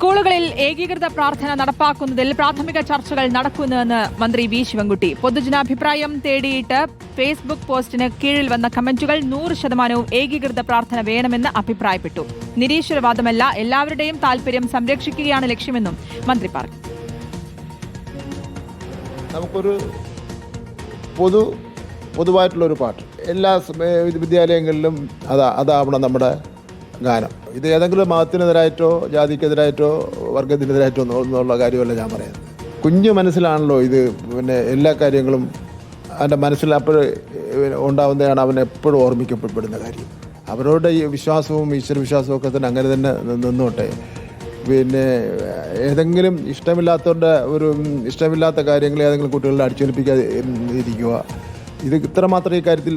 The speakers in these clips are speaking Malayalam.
സ്കൂളുകളിൽ ഏകീകൃത പ്രാർത്ഥന നടപ്പാക്കുന്നതിൽ പ്രാഥമിക ചർച്ചകൾ നടക്കുന്നുവെന്ന് മന്ത്രി വി ശിവൻകുട്ടി. പൊതുജനാഭിപ്രായം തേടിയിട്ട് ഫേസ്ബുക്ക് പോസ്റ്റിന് കീഴിൽ വന്ന കമന്റുകൾ 100% ഏകീകൃത പ്രാർത്ഥന വേണമെന്ന് അഭിപ്രായപ്പെട്ടു. നിരീശ്വരവാദമല്ല, എല്ലാവരുടെയും താൽപര്യം സംരക്ഷിക്കുകയാണ് ലക്ഷ്യമെന്നും മന്ത്രി പറഞ്ഞു. നമുക്കൊരു പൊതുവായിട്ടുള്ളൊരു പാട്ട് എല്ലാ വിദ്യാലയങ്ങളിലും അതാവണം നമ്മുടെ ഗാനം. ഇത് ഏതെങ്കിലും മതത്തിനെതിരായിട്ടോ ജാതിക്കെതിരായിട്ടോ വർഗത്തിനെതിരായിട്ടോ എന്നുള്ള കാര്യമല്ല ഞാൻ പറയുന്നത്. കുഞ്ഞു മനസ്സിലാണല്ലോ ഇത്. എല്ലാ കാര്യങ്ങളും അവൻ്റെ മനസ്സിൽ അപ്പോൾ ഉണ്ടാവുന്നതാണ് അവൻ എപ്പോഴും ഓർമ്മിക്കപ്പെടുന്ന കാര്യം. അവരുടെ ഈ വിശ്വാസവും ഈശ്വരവിശ്വാസവും ഒക്കെ തന്നെ അങ്ങനെ തന്നെ നിന്നോട്ടെ. ഏതെങ്കിലും ഇഷ്ടമില്ലാത്ത കാര്യങ്ങൾ ഏതെങ്കിലും കുട്ടികളെ അടിച്ചേൽപ്പിക്കാതെ ഇരിക്കുക. ഇത് ഇത്രമാത്രം ഈ കാര്യത്തിൽ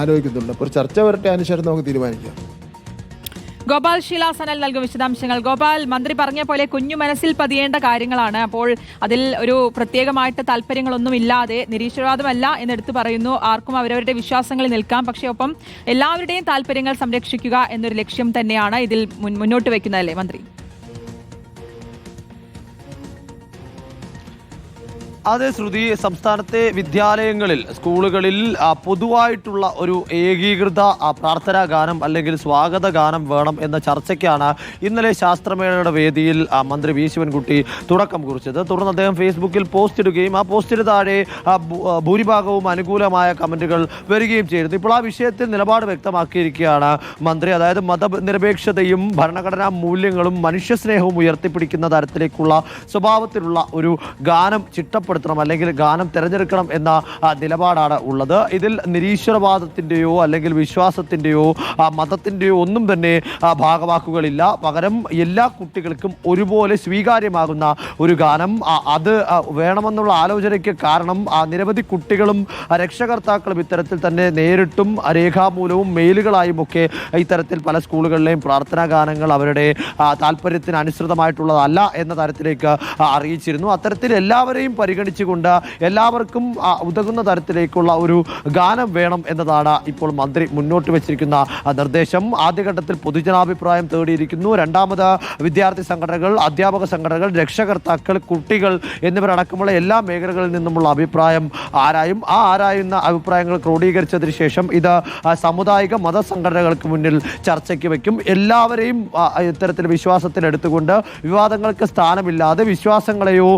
ആലോചിക്കുന്നുണ്ട്. അപ്പോൾ ഒരു ചർച്ച വരട്ടെ, അതിനുശേഷം നമുക്ക് തീരുമാനിക്കാം. ഗോപാൽ ശീലാസനൽ നൽകും വിശദാംശങ്ങൾ. ഗോപാൽ, മന്ത്രി പറഞ്ഞ പോലെ കുഞ്ഞു മനസ്സിൽ പതിയേണ്ട കാര്യങ്ങളാണ്. അപ്പോൾ അതിൽ ഒരു പ്രത്യേകമായിട്ട് താല്പര്യങ്ങളൊന്നും ഇല്ലാതെ നിരീശ്വരവാദമല്ല എന്നെടുത്ത് പറയുന്നു. ആർക്കും അവരവരുടെ വിശ്വാസങ്ങളിൽ നിൽക്കാം, പക്ഷേ ഒപ്പം എല്ലാവരുടെയും താല്പര്യങ്ങൾ സംരക്ഷിക്കുക എന്നൊരു ലക്ഷ്യം തന്നെയാണ് ഇതിൽ മുന്നോട്ട് വെക്കുന്നതല്ലേ മന്ത്രി? അതെ ശ്രുതി, സംസ്ഥാനത്തെ വിദ്യാലയങ്ങളിൽ സ്കൂളുകളിൽ പൊതുവായിട്ടുള്ള ഒരു ഏകീകൃത പ്രാർത്ഥനാ ഗാനം അല്ലെങ്കിൽ സ്വാഗത ഗാനം വേണം എന്ന ചർച്ചയ്ക്കാണ് ഇന്നലെ ശാസ്ത്രമേളയുടെ വേദിയിൽ മന്ത്രി വി ശിവൻകുട്ടി തുടക്കം കുറിച്ചത്. തുടർന്ന് അദ്ദേഹം ഫേസ്ബുക്കിൽ പോസ്റ്റ് ഇടുകയും ആ പോസ്റ്റിന് താഴെ ഭൂരിഭാഗവും അനുകൂലമായ കമന്റുകൾ വരികയും ചെയ്തിരുന്നു. ഇപ്പോൾ ആ വിഷയത്തിൽ നിലപാട് വ്യക്തമാക്കിയിരിക്കുകയാണ് മന്ത്രി. അതായത് മതനിരപേക്ഷതയും ഭരണഘടനാ മൂല്യങ്ങളും മനുഷ്യസ്നേഹവും ഉയർത്തിപ്പിടിക്കുന്ന തരത്തിലേക്കുള്ള സ്വഭാവത്തിലുള്ള ഒരു ഗാനം ചിട്ടപ്പെടുത്തണം അല്ലെങ്കിൽ ഗാനം തിരഞ്ഞെടുക്കണം എന്ന നിലപാടാണ് ഉള്ളത്. ഇതിൽ നിരീശ്വരവാദത്തിൻ്റെയോ അല്ലെങ്കിൽ വിശ്വാസത്തിൻ്റെയോ മതത്തിൻ്റെയോ ഒന്നും തന്നെ ഭാഗവാക്കുകളില്ല. പകരം എല്ലാ കുട്ടികൾക്കും ഒരുപോലെ സ്വീകാര്യമാകുന്ന ഒരു ഗാനം അത് വേണമെന്നുള്ള ആലോചനയ്ക്ക് കാരണം നിരവധി കുട്ടികളും രക്ഷകർത്താക്കളും ഇത്തരത്തിൽ തന്നെ നേരിട്ടും രേഖാമൂലവും മെയിലുകളായും ഒക്കെ ഇത്തരത്തിൽ പല സ്കൂളുകളിലെയും പ്രാർത്ഥനാ ഗാനങ്ങൾ അവരുടെ താല്പര്യത്തിന് അനുസൃതമായിട്ടുള്ളതല്ല എന്ന തരത്തിലേക്ക് അറിയിച്ചിരുന്നു. അത്തരത്തിൽ എല്ലാവരെയും പരിഗണിച്ചുകൊണ്ട് എല്ലാവർക്കും ഉതകുന്ന തരത്തിലേക്കുള്ള ഒരു ഗാനം വേണം എന്നതാണ് ഇപ്പോൾ മന്ത്രി മുന്നോട്ട് വെച്ചിരിക്കുന്ന നിർദ്ദേശം. ആദ്യഘട്ടത്തിൽ പൊതുജനാഭിപ്രായം തേടിയിരിക്കുന്നു. രണ്ടാമത് വിദ്യാർത്ഥി സംഘടനകൾ, അധ്യാപക സംഘടനകൾ, രക്ഷകർത്താക്കൾ, കുട്ടികൾ എന്നിവരടക്കമുള്ള എല്ലാ മേഖലകളിൽ നിന്നുമുള്ള അഭിപ്രായം ആരായും. ആ ആരായുന്ന അഭിപ്രായങ്ങൾ ക്രോഡീകരിച്ചതിന് ശേഷം ഇത് സാമുദായിക മതസംഘടനകൾക്ക് മുന്നിൽ ചർച്ചയ്ക്ക് വയ്ക്കും. എല്ലാവരെയും ഇത്തരത്തിൽ വിശ്വാസത്തിൽ എടുത്തുകൊണ്ട് വിവാദങ്ങൾക്ക് സ്ഥാനമില്ലാതെ വിശ്വാസങ്ങളെയോ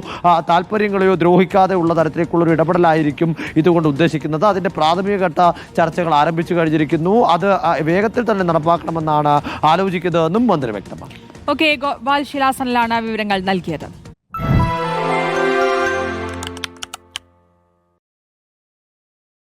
താല്പര്യങ്ങളെയോ ദ്രോഹിക്കാതെ ഉള്ള തരത്തിലേക്കുള്ളൊരു ഇടപെടലായിരിക്കും ഇതുകൊണ്ട് ഉദ്ദേശിക്കുന്നത്. അതിന്റെ പ്രാഥമികഘട്ട ചർച്ചകൾ ആരംഭിച്ചു കഴിഞ്ഞിരിക്കുന്നു. അത് വേഗത്തിൽ തന്നെ നടപ്പാക്കണമെന്നാണ് ആലോചിക്കുന്നതെന്നും മന്ത്രി വ്യക്തമാക്കി. ഗോപാൽ ശീലാസനലാണ് വിവരങ്ങൾ നൽകിയത്.